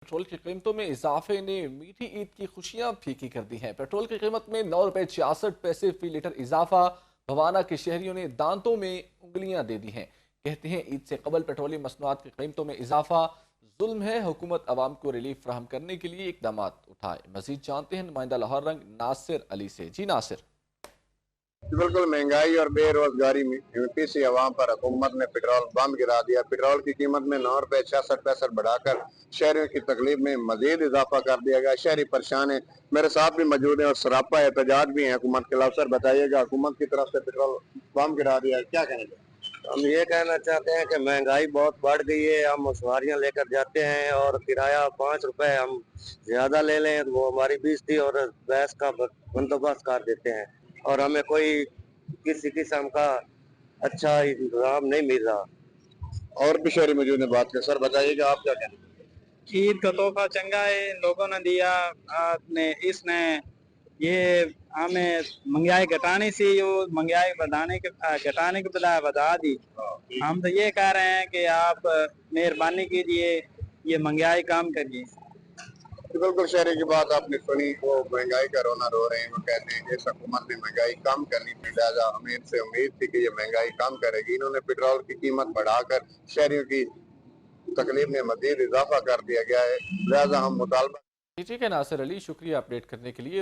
Petrol की कीमतों में इजाफे ने मीठी ईद की खुशियां फीकी कर दी हैं। पेट्रोल की कीमत में 9 रुपए 66 पैसे फी लीटर इजाफा। भवाना के शहरियों ने दांतों में उंगलियां दे दी हैं। कहते हैं ईद से कबल पेट्रोलियम मसनूआत की कीमतों में इजाफा जुल्म है। हुकूमत आवाम को रिलीफ फराहम करने के लिए इकदाम उठाए। मजीद जानते हैं नुमाइंदा लाहौर रंग नासिर अली से। जी नासिर। बिल्कुल महंगाई और बेरोजगारी में पीसी अवाम पर हुकूमत ने पेट्रोल बम गिरा दिया। पेट्रोल की कीमत में 9 रुपए 66 पैसे बढ़ाकर शहरियों की तकलीफ में मजीद इजाफा कर दिया गया। शहरी परेशान है। मेरे साथ भी मौजूद है और सरापा एहतजाज भी है हुकूमत के खिलाफ। सर बताइएगा, हुकूमत की तरफ से पेट्रोल बम गिरा दिया है, क्या कहेंगे? हम ये कहना चाहते हैं कि महंगाई बहुत बढ़ गई है। हम सवारियां लेकर जाते हैं और किराया 5 रुपए हम ज्यादा ले लें तो वो हमारी बेइज्जती और बहस का बंदोबस्त कर देते हैं और हमें कोई किसी किस्म का अच्छा इंतजाम नहीं मिल रहा। और भी शहरी मौजूद है, बात कर। सर बताइएगा, आप क्या कहेंगे? ईद का तोहफा चंगा है इन लोगों ने दिया। आपने इसने ये हमें महंगाई घटाने से यो महंगाई बढ़ाने के घटाने के बजाय बढ़ा दी। हम तो ये कह रहे हैं कि आप मेहरबानी कीजिए, ये महंगाई कम करिए। बिल्कुल शहरी की बात आपने सुनी। वो महंगाई का रोना रो रहे हैं। वो कहते हैं कि इस हुकूमत ने महंगाई कम करनी थी, लिहाजा हमें इनसे उम्मीद थी कि ये महंगाई कम करेगी। इन्होंने पेट्रोल की कीमत बढ़ाकर शहरियों की तकलीफ में मजीद इजाफा कर दिया गया है। लिहाजा हम मुतालबा। जी ठीक है नासिर अली, शुक्रिया अपडेट करने के लिए।